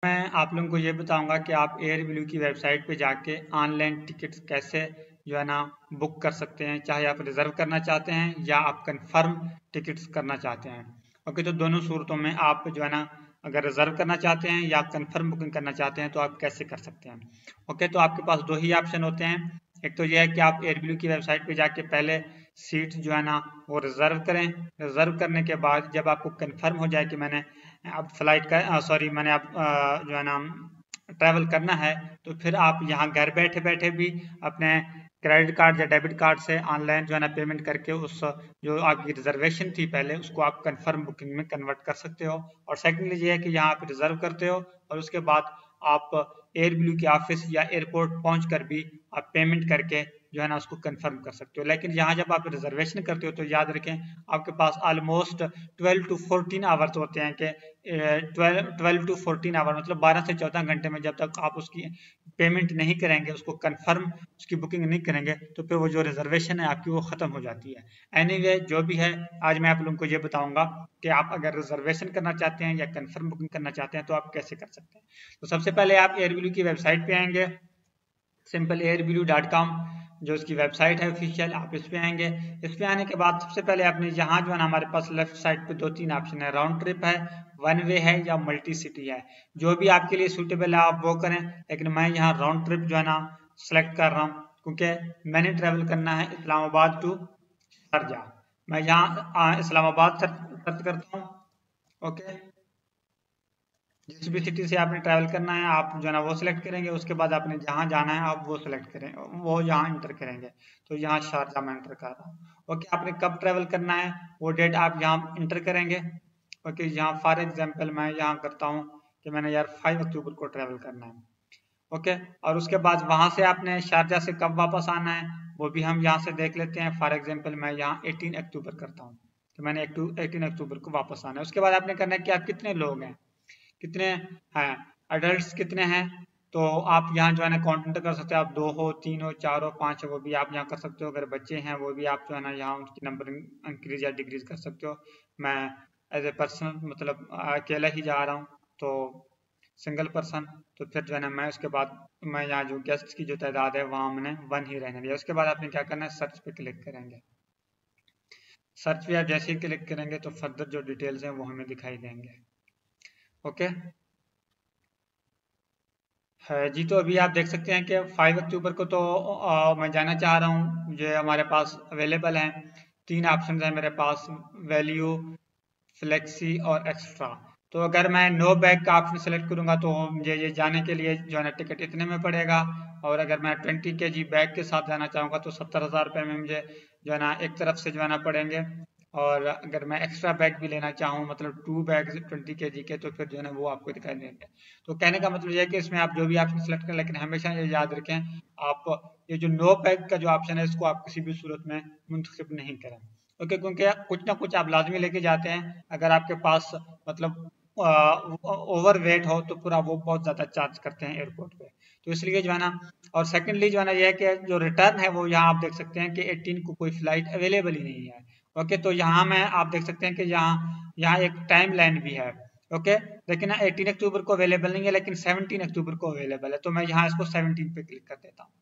मैं आप लोगों को ये बताऊंगा कि आप एयरब्लू की वेबसाइट पे जाके ऑनलाइन टिकट्स कैसे जो है ना बुक कर सकते हैं, चाहे आप रिजर्व करना चाहते हैं या आप कंफर्म टिकट्स करना चाहते हैं। ओके, तो दोनों सूरतों में आप जो है ना अगर रिजर्व करना चाहते हैं या कंफर्म बुकिंग करना चाहते हैं तो आप कैसे कर सकते हैं। ओके, तो आपके पास दो ही ऑप्शन होते हैं। एक तो यह है कि आप एयरब्लू की वेबसाइट पे जाके पहले सीट जो है ना वो रिजर्व करें। रिजर्व करने के बाद जब आपको कंफर्म हो जाए कि मैंने अब फ्लाइट का मैंने अब जो है ना ट्रैवल करना है, तो फिर आप यहाँ घर बैठे बैठे भी अपने क्रेडिट कार्ड या डेबिट कार्ड से ऑनलाइन जो है ना पेमेंट करके उस जो आपकी रिजर्वेशन थी पहले उसको आप कंफर्म बुकिंग में कन्वर्ट कर सकते हो। और सेकंडली ये है कि यहाँ आप रिजर्व करते हो और उसके बाद आप एयरब्लू के ऑफिस या एयरपोर्ट पहुंचकर भी आप पेमेंट करके जो है ना उसको कंफर्म कर सकते हो। लेकिन यहाँ जब आप रिजर्वेशन करते हो तो याद रखें आपके पास ऑलमोस्ट 12 टू 14 आवर्स होते हैं कि 12 टू 14 आवर मतलब 12 से 14 घंटे में जब तक आप उसकी पेमेंट नहीं करेंगे, उसको कंफर्म उसकी बुकिंग नहीं करेंगे, तो फिर वो जो रिजर्वेशन है आपकी वो खत्म हो जाती है। एनीवे जो भी है, आज मैं आप लोगों को ये बताऊंगा कि आप अगर रिजर्वेशन करना चाहते हैं या कंफर्म बुकिंग करना चाहते हैं तो आप कैसे कर सकते हैं। तो सबसे पहले आप एयरब्लू की वेबसाइट पे आएंगे, simpleairblu.com जो उसकी वेबसाइट है ऑफिशियल, आप इस पे आएंगे। इस पे आने के बाद सबसे पहले आपने यहाँ जो है ना हमारे पास लेफ्ट साइड पे 2-3 ऑप्शन है, राउंड ट्रिप है, वन वे है या मल्टी सिटी है। जो भी आपके लिए सूटेबल है आप वो करें, लेकिन मैं यहाँ राउंड ट्रिप जो है ना सेलेक्ट कर रहा हूँ क्योंकि मैंने ट्रेवल करना है इस्लामाबाद टू शारजा। मैं यहाँ इस्लामाबाद सर्च करता हूँ। ओके, जिस भी सिटी से आपने ट्रैवल करना है आप जो है ना वो सिलेक्ट करेंगे, उसके बाद आपने जहाँ जाना है आप वो सिलेक्ट करें, वो यहाँ इंटर करेंगे। तो यहाँ शारजा में इंटर कर रहा हूँ। ओके, आपने कब ट्रैवल करना है वो डेट आप यहाँ इंटर करेंगे। ओके, यहाँ फॉर एग्जांपल मैं यहाँ करता हूँ कि मैंने यार 5 अक्टूबर को ट्रैवल करना है। ओके, और उसके बाद वहां से आपने शारजा से कब वापस आना है वो भी हम यहाँ से देख लेते हैं। फॉर एग्जाम्पल मैं यहाँ 18 अक्टूबर करता हूँ, तो मैंने 18 अक्टूबर को वापस आना है। उसके बाद आपने करना है कि आप कितने लोग हैं, कितने हैं, अडल्ट कितने हैं। तो आप यहाँ जो है ना काउंट कर सकते हो, आप 2 हो, 3 हो, 4 हो, 5 हो, वो भी आप यहाँ कर सकते हो। अगर बच्चे हैं वो भी आप जो है ना यहाँ उनकी नंबर इंक्रीज या डिक्रीज कर सकते हो। मैं एज ए पर्सन मतलब अकेला ही जा रहा हूँ तो सिंगल पर्सन, तो फिर जो है ना मैं उसके बाद मैं यहाँ जो गेस्ट की जो तादाद है वहाँ मैंने 1 ही रहने दिया। उसके बाद आपने क्या करना है, सर्च पे क्लिक करेंगे। सर्च पे आप जैसे ही क्लिक करेंगे तो फर्दर जो डिटेल्स हैं वो हमें दिखाई देंगे। ओके है जी, तो अभी आप देख सकते हैं कि 5 अक्टूबर को तो मैं जाना चाह रहा हूँ। ये हमारे पास अवेलेबल हैं, 3 ऑप्शन है मेरे पास, वैल्यू, फ्लेक्सी और एक्स्ट्रा। तो अगर मैं नो बैग का ऑप्शन सेलेक्ट करूंगा तो मुझे ये जाने के लिए जो है ना टिकट इतने में पड़ेगा। और अगर मैं 20 kg बैग के साथ जाना चाहूँगा तो 70,000 रुपये में मुझे जो है ना एक तरफ से जो है ना पड़ेंगे। और अगर मैं एक्स्ट्रा बैग भी लेना चाहूँ मतलब 2 बैग 20 kg के, तो फिर जो है ना वो आपको दिखाई देंगे। तो कहने का मतलब ये है कि इसमें आप जो भी ऑप्शन सेलेक्ट करें, लेकिन हमेशा ये याद रखें आप ये जो नो बैग का जो ऑप्शन है इसको आप किसी भी सूरत में मुंतखब नहीं करें। ओके, क्योंकि कुछ ना कुछ आप लाजमी लेके जाते हैं। अगर आपके पास मतलब ओवर वेट हो तो पूरा वो बहुत ज्यादा चार्ज करते हैं एयरपोर्ट पे, तो इसलिए जो है ना। और सेकंडली जो है ना ये है कि जो रिटर्न है वो यहाँ आप देख सकते हैं कि 18 को कोई फ्लाइट अवेलेबल ही नहीं है। ओके, तो यहाँ में आप देख सकते हैं कि यहाँ यहाँ एक टाइम लाइन भी है। ओके, लेकिन 18 अक्टूबर को अवेलेबल नहीं है, लेकिन 17 अक्टूबर को अवेलेबल है, तो मैं यहाँ इसको 17 पे क्लिक कर देता हूँ।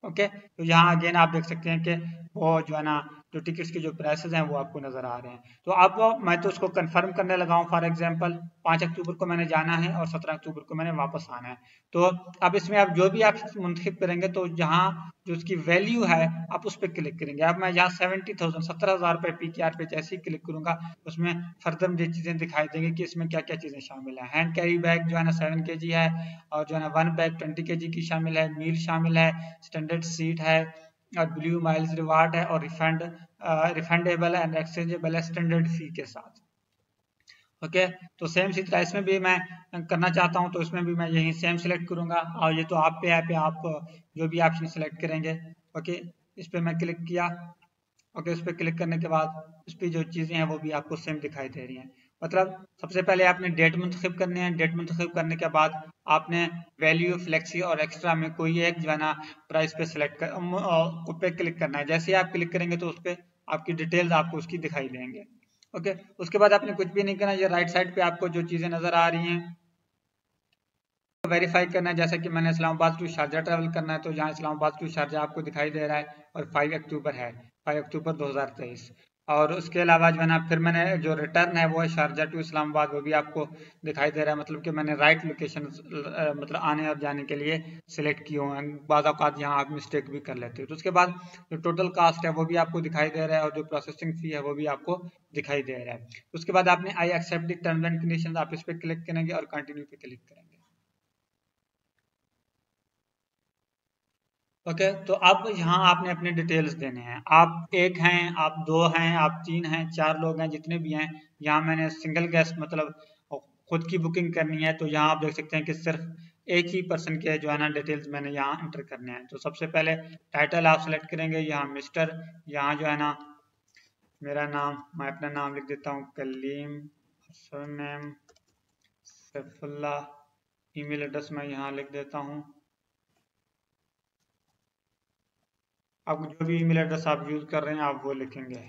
ओके, तो यहाँ अगेन आप देख सकते हैं कि वो जो है ना जो टिकट्स के जो प्राइसेस हैं वो आपको नजर आ रहे हैं। तो अब मैं तो उसको कंफर्म करने लगा हूँ। फॉर एग्जांपल 5 अक्टूबर को मैंने जाना है और 17 अक्टूबर को मैंने वापस आना है। तो अब इसमें आप जो भी आप मुंतखब करेंगे तो जहाँ जो उसकी वैल्यू है आप उस पर क्लिक करेंगे। अब मैं यहाँ 70,000 17,000 रुपये PKR पे जैसे ही क्लिक करूंगा उसमें फर्दर मुझे चीजें दिखाई देंगी कि इसमें क्या क्या चीजें शामिल है। हैंड कैरी बैग जो है ना 7 kg है, और जो है ना 1 बैग 20 kg की शामिल है, मील शामिल है, स्टैंडर्ड सीट है, और ब्लू माइल्स रिवार्ड है, और रिफंडेबल एंड एक्सचेंजेबल है स्टैंडर्ड फी के साथ। ओके, तो सेम चीज का इसमें भी मैं करना चाहता हूँ तो इसमें भी मैं यही सेम सेलेक्ट करूंगा। और ये तो आप पे है, आप जो भी ऑप्शन सेलेक्ट करेंगे। ओके, इस पे मैं क्लिक किया। ओके, उस पर क्लिक करने के बाद उस पर जो चीज़ें हैं वो भी आपको सेम दिखाई दे रही हैं। मतलब सबसे पहले आपने डेट मुंतखब करनी है, डेट मुंतखब करने के बाद आपने वैल्यू, फ्लेक्सी और एक्स्ट्रा में कोई एक जो है ना प्राइस पे सिलेक्ट पे क्लिक करना है। जैसे ही आप क्लिक करेंगे तो उस पर आपकी डिटेल्स आपको उसकी दिखाई देंगे। ओके, उसके बाद आपने कुछ भी नहीं करना। ये राइट साइड पे आपको जो चीज़ें नज़र आ रही हैं वेरीफाई करना है, जैसा कि मैंने इस्लामाबाद टू शारजा ट्रैवल करना है, तो यहाँ इस्लामाबाद टू शारजा आपको दिखाई दे रहा है और 5 अक्टूबर है, 5 अक्टूबर 2023। और उसके अलावा जो है ना फिर मैंने जो रिटर्न है वो है शारजा टू इस्लामाबाद, वो भी आपको दिखाई दे रहा है, मतलब कि मैंने राइट लोकेशन मतलब आने और जाने के लिए सिलेक्ट किए हुए हैं। बाद औक़ात यहाँ आप मिस्टेक भी कर लेते हो। तो उसके बाद जो टोटल कास्ट है वो भी आपको दिखाई दे रहा है और जो प्रोसेसिंग फी है वो भी आपको दिखाई दे रहा है। उसके बाद आपने I accept the terms and conditions, आप इस पर क्लिक करेंगे और कंटिन्यू पे क्लिक करेंगे। ओके, तो अब यहाँ आपने अपने डिटेल्स देने हैं। आप एक हैं, आप दो हैं, आप तीन हैं, चार लोग हैं, जितने भी हैं। यहाँ मैंने सिंगल गेस्ट मतलब खुद की बुकिंग करनी है, तो यहाँ आप देख सकते हैं कि सिर्फ एक ही पर्सन के जो है ना डिटेल्स मैंने यहाँ एंटर करने हैं। तो सबसे पहले टाइटल आप सेलेक्ट करेंगे, यहाँ मिस्टर, यहाँ जो है ना मेरा नाम, मैं अपना नाम लिख देता हूँ Kaleem, surname Saifullah, email address मैं यहाँ लिख देता हूँ। अब जो भी ईमेल एड्रेस आप यूज कर रहे हैं आप वो लिखेंगे।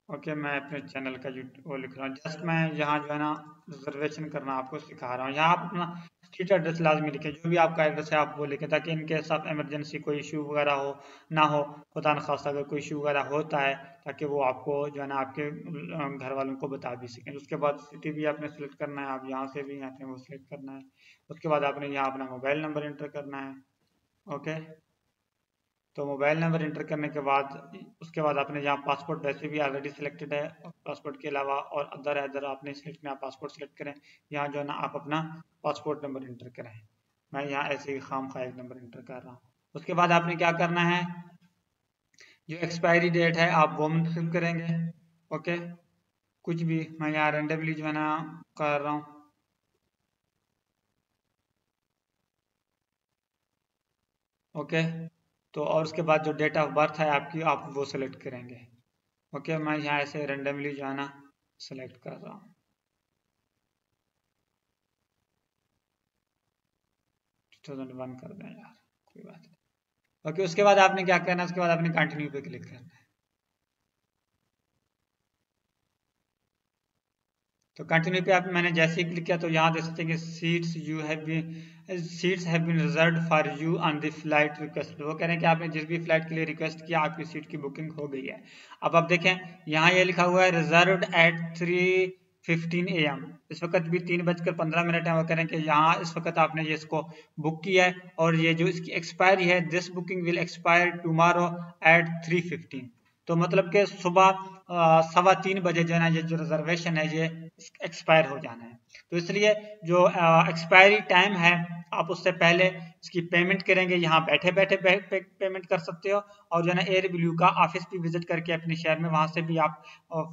ओके, मैं अपने चैनल का वो लिख रहा हूँ। जस्ट मैं यहाँ जो है ना रिजर्वेशन करना आपको सिखा रहा हूँ। यहाँ आप अपना स्ट्रीट एड्रेस लाजमी लिखें, जो भी आपका एड्रेस है आप वो लिखें, ताकि इनके साथ इमरजेंसी कोई इशू वगैरह हो ना हो, खुदा न खास्ता अगर कोई इशू वगैरह होता है, ताकि वो आपको जो है ना आपके घर वालों को बता भी सकें। उसके बाद सिटी भी आपने सेलेक्ट करना है, आप यहाँ से भी यहाँ पे वो सिलेक्ट करना है। उसके बाद आपने यहाँ अपना मोबाइल नंबर एंटर करना है। ओके, तो मोबाइल नंबर इंटर करने के बाद उसके बाद आपने यहाँ पासपोर्ट वैसे भी ऑलरेडी सिलेक्टेड है, पासपोर्ट के अलावा और अदर आपने सिलेक्ट में आप पासपोर्ट सिलेक्ट करें। यहाँ जो है ना आप अपना पासपोर्ट नंबर इंटर करें। मैं यहाँ ऐसे ही खाम खा एक नंबर इंटर कर रहा हूँ। उसके बाद आपने क्या करना है, जो एक्सपायरी डेट है आप वो मुंतखब करेंगे। ओके, कुछ भी मैं यहाँ रेंडमली जो है ना कर रहा हूँ। ओके, तो और उसके बाद जो डेट ऑफ बर्थ है आपकी आप वो सिलेक्ट करेंगे। ओके, मैं यहाँ ऐसे रेंडमली जो है ना सेलेक्ट कर रहा हूँ। 2001 कर दें यार, कोई बात नहीं। ओके, उसके बाद आपने क्या करना है, उसके बाद आपने कंटिन्यू पे क्लिक करना है। तो कंटिन्यू पे आप मैंने जैसे ही क्लिक किया तो यहाँ देख सकते हैं कि seats have been reserved for you on the flight request. वो कह रहे हैं कि आपने जिस भी फ्लाइट के लिए रिक्वेस्ट किया आपकी सीट की बुकिंग हो गई है। अब आप देखें यहाँ ये लिखा हुआ है रिजर्व्ड एट 3:15 AM। इस वक्त भी 3:15 है। वो कह रहे हैं कि यहाँ इस वक्त आपने ये इसको बुक किया है और ये जो इसकी एक्सपायरी है, this booking will expire tomorrow at 3:15। तो मतलब कि सुबह 3:15 जो है ना ये जो रिजर्वेशन है ये एक्सपायर हो जाना है। तो इसलिए जो एक्सपायरी टाइम है आप उससे पहले इसकी पेमेंट करेंगे। यहाँ बैठे बैठे पेमेंट कर सकते हो, और जो है ना एयर ब्लू का ऑफिस भी विजिट करके अपने शहर में वहां से भी आप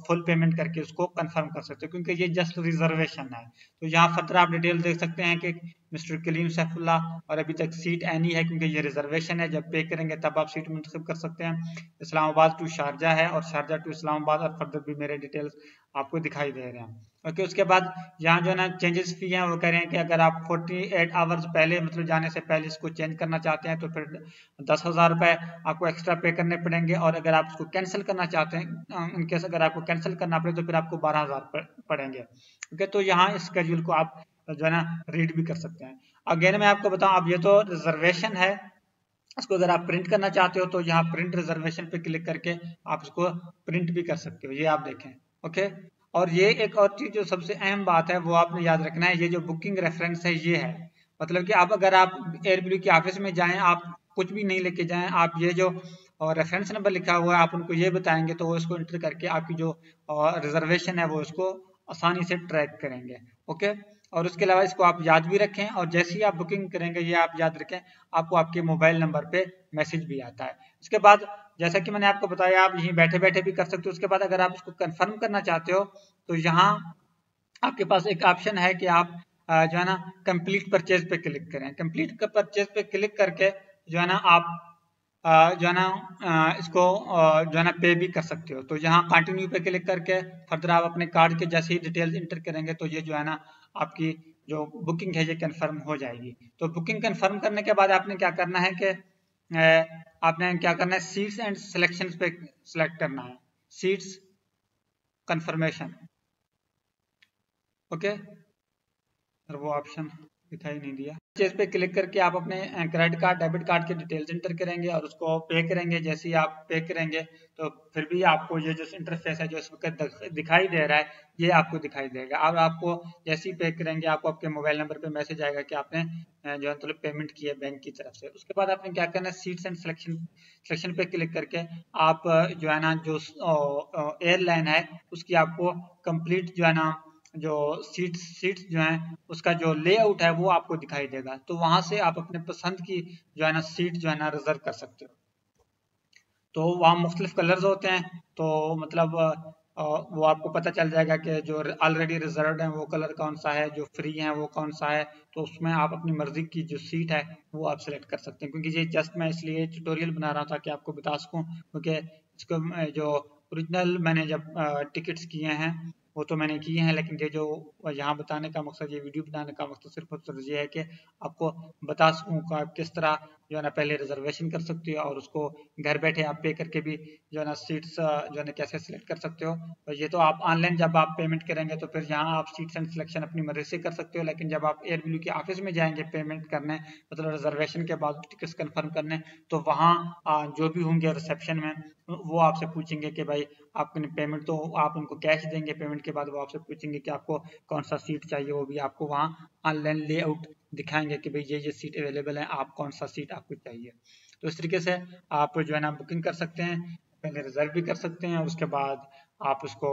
फुल पेमेंट करके उसको कंफर्म कर सकते हो, क्योंकि ये जस्ट रिजर्वेशन है। तो यहाँ फर्दर आप डिटेल देख सकते हैं कि मिस्टर कलीम सैफुल्ला, और अभी तक सीट एनी है क्योंकि ये रिजर्वेशन है। जब पे करेंगे तब आप सीट मुंतखब कर सकते हैं। इस्लामाबाद टू शारजा है और शारजा टू इस्लामाबाद, और फर्दर भी मेरे डिटेल्स आपको दिखाई दे रहे हैं। ओके, उसके बाद यहाँ जो है ना चेंजेस फी है, वो कह रहे हैं कि अगर आप 48 आवर्स पहले मतलब जाने से पहले इसको चेंज करना चाहते हैं तो फिर 10,000 रुपए आपको एक्स्ट्रा पे करने पड़ेंगे, और अगर आप इसको कैंसिल करना चाहते हैं इनकेस अगर आपको कैंसिल करना पड़े तो फिर आपको 12,000 पड़ेंगे। ओके, तो यहाँ इस शेड्यूल को आप जो है ना रीड भी कर सकते हैं। अगेन मैं आपको बताऊं, अब ये तो रिजर्वेशन है, इसको अगर आप प्रिंट करना चाहते हो तो यहाँ प्रिंट रिजर्वेशन पे क्लिक करके आप इसको प्रिंट भी कर सकते हो। ये आप देखें। ओके, और ये एक और चीज जो सबसे अहम बात है वो आपने याद रखना है, ये जो बुकिंग रेफरेंस है ये है, मतलब कि आप अगर आप एयर ब्लू के ऑफिस में जाएं आप कुछ भी नहीं लेके जाएं, आप ये जो रेफरेंस नंबर लिखा हुआ है आप उनको ये बताएंगे तो वो इसको एंटर करके आपकी जो रिजर्वेशन है वो इसको आसानी से ट्रैक करेंगे। ओके, और उसके अलावा इसको आप याद भी रखें, और जैसे ही आप बुकिंग करेंगे ये आप याद रखें आपको आपके मोबाइल नंबर पे मैसेज भी आता है। उसके बाद जैसा कि मैंने आपको बताया आप यहीं बैठे बैठे भी कर सकते हो। उसके बाद अगर आप इसको कंफर्म करना चाहते हो तो यहाँ आपके पास एक ऑप्शन है कि आप जो है ना कंप्लीट परचेज पे क्लिक करें। कंप्लीट परचेज पे क्लिक करके जो है ना आप जो है ना इसको जो है ना पे भी कर सकते हो। तो यहाँ कंटिन्यू पे क्लिक करके फर्दर आप अपने कार्ड के जैसे ही डिटेल्स इंटर करेंगे तो ये जो है ना आपकी जो बुकिंग है ये कंफर्म हो जाएगी। तो बुकिंग कंफर्म करने के बाद आपने क्या करना है कि सीट्स एंड सिलेक्शंस पे सिलेक्ट करना है, सीट्स कंफर्मेशन। ओके, और वो ऑप्शन दिखाई नहीं दिया। परचेज पे क्लिक करके आप अपने क्रेडिट कार्ड डेबिट कार्ड के डिटेल्स एंटर करेंगे और उसको पे करेंगे। जैसे ही आप पे करेंगे तो फिर भी आपको ये जो इंटरफेस है जो इस वक्त दिखाई दे रहा है, ये आपको दिखाई देगा। अब आपको जैसे ही पे करेंगे आपको आपके मोबाइल नंबर पे मैसेज आएगा कि आपने जो है मतलब पेमेंट की है बैंक की तरफ से। उसके बाद आपने क्या करना है, सीट्स एंड सिलेक्शन पे क्लिक करके आप जो है ना जो एयरलाइन है उसकी आपको कंप्लीट जो है ना जो सीट्स जो हैं उसका जो लेआउट है वो आपको दिखाई देगा। तो वहां से आप अपने पसंद की जो है ना सीट जो है ना रिजर्व कर सकते हो। तो वहाँ मुख्तलिफ कलर्स होते हैं, तो मतलब वो आपको पता चल जाएगा कि जो ऑलरेडी रिजर्व्ड है वो कलर कौन सा है, जो फ्री है वो कौन सा है। तो उसमें आप अपनी मर्जी की जो सीट है वो आप सेलेक्ट कर सकते हैं। क्योंकि ये जस्ट मैं इसलिए ट्यूटोरियल बना रहा था कि आपको बता सकूं, क्योंकि इसको जो ओरिजिनल मैंने जब टिकट्स किए हैं वो तो मैंने किए हैं, लेकिन ये जो यहाँ बताने का मकसद, ये वीडियो बनाने का मकसद सिर्फ और सिर्फ ये है कि आपको बता सकूँ कि आप किस तरह जो है ना पहले रिजर्वेशन कर सकते हो और उसको घर बैठे आप पे करके भी जो है ना सीट्स जो है ना कैसे सिलेक्ट कर सकते हो। तो ये तो आप ऑनलाइन जब आप पेमेंट करेंगे तो फिर यहाँ आप सीट्स एंड सिलेक्शन अपनी मर्जी से कर सकते हो। लेकिन जब आप एयरब्लू के ऑफिस में जाएंगे पेमेंट करने, मतलब रिजर्वेशन के बाद टिकट्स कंफर्म करने, तो वहाँ जो भी होंगे रिसेप्शन में वो आपसे पूछेंगे कि भाई आपने पेमेंट, तो आप उनको कैश देंगे, पेमेंट के बाद वो आपसे पूछेंगे कि आपको कौन सा सीट चाहिए। वो भी आपको वहाँ ऑनलाइन लेआउट दिखाएंगे कि भाई ये सीट अवेलेबल है, आप कौन सा सीट आपको चाहिए। तो इस तरीके से आप जो है ना बुकिंग कर सकते हैं, पहले रिजर्व भी कर सकते हैं, उसके बाद आप उसको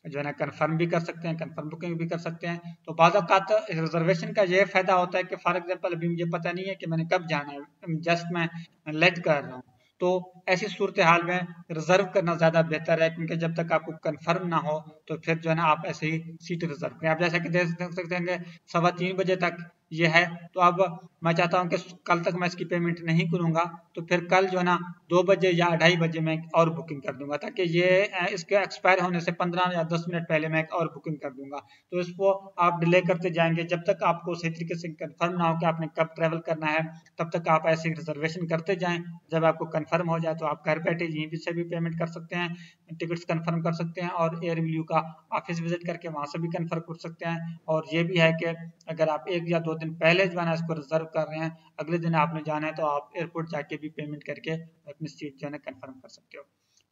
जो है ना कंफर्म भी कर सकते हैं, कंफर्म बुकिंग भी कर सकते हैं। तो बाज़ औक़ात रिजर्वेशन का ये फायदा होता है कि फॉर एग्जांपल अभी मुझे पता नहीं है कि मैंने कब जाना है, जस्ट मैं लेट कर रहा हूँ, तो ऐसी सूरत हाल में रिजर्व करना ज्यादा बेहतर है। क्योंकि जब तक आपको कंफर्म ना हो तो फिर जो है ना आप ऐसे ही सीट रिजर्व करें। आप जैसा कि देख सकते हैं 3:15 बजे तक ये है, तो अब मैं चाहता हूं कि कल तक मैं इसकी पेमेंट नहीं करूंगा, तो फिर कल जो है ना 2 बजे या 2:30 बजे मैं एक और बुकिंग कर दूंगा, ताकि ये इसके एक्सपायर होने से 15 या 10 मिनट पहले मैं एक और बुकिंग कर दूंगा। तो इसको आप डिले करते जाएंगे जब तक आपको सही तरीके से कंफर्म ना हो कि आपने कब ट्रेवल करना है, तब तक आप ऐसे रिजर्वेशन करते जाएं। जब आपको कंफर्म हो जाए तो आप घर बैठे यहीं से भी पेमेंट कर सकते हैं, टिकट्स कंफर्म कर सकते हैं और एयरव्यू का ऑफिस विजिट करके वहां से भी कंफर्म कर सकते हैं। और ये भी है कि अगर आप 1 या 2 दिन पहले जो है ना इसको रिजर्व कर रहे हैं, अगले दिन आपने जाना है, तो आप एयरपोर्ट जाके भी पेमेंट करके अपनी सीट जो है ना कंफर्म कर सकते हो।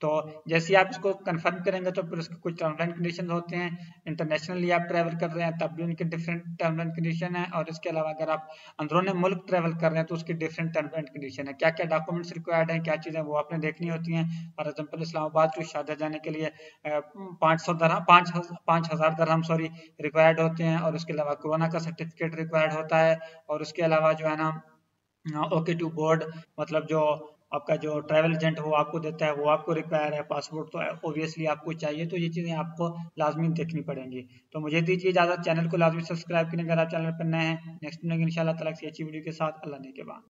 तो जैसे ही आप इसको कंफर्म करेंगे तो फिर उसके कुछ टर्म्स एंड कंडीशन होते हैं। इंटरनेशनली आप ट्रैवल कर रहे हैं तब भी उनके डिफरेंट टर्म्स एंड कंडीशन है, और इसके अलावा अगर आप अंदरूनी मुल्क ट्रैवल कर रहे हैं तो उसकी डिफरेंट टर्म्स एंड कंडीशन है। क्या क्या डॉक्यूमेंट्स रिक्वायर्ड हैं, क्या चीज़ें वो आपने देखनी होती हैं। For example Islamabad to Sharjah जाने के लिए 5,000 दरहम सॉरी रिक्वायर्ड होते हैं, और उसके अलावा कोरोना का सर्टिफिकेट रिक्वायर्ड होता है। और उसके अलावा जो है ना ओके टू बोर्ड, मतलब जो आपका जो ट्रैवल एजेंट वो आपको देता है वो आपको रिक्वायर है। पासपोर्ट तो ऑब्वियसली आपको चाहिए। तो ये चीज़ें आपको लाजमी देखनी पड़ेंगी। तो मुझे दीजिए इजाज़त, चैनल को लाजमी सब्सक्राइब करें अगर आप चैनल पर नए हैं। नेक्स्ट मिलेंगे इंशाल्लाह ताला किसी अच्छी वीडियो के साथ। अल्लाह ने के बाद।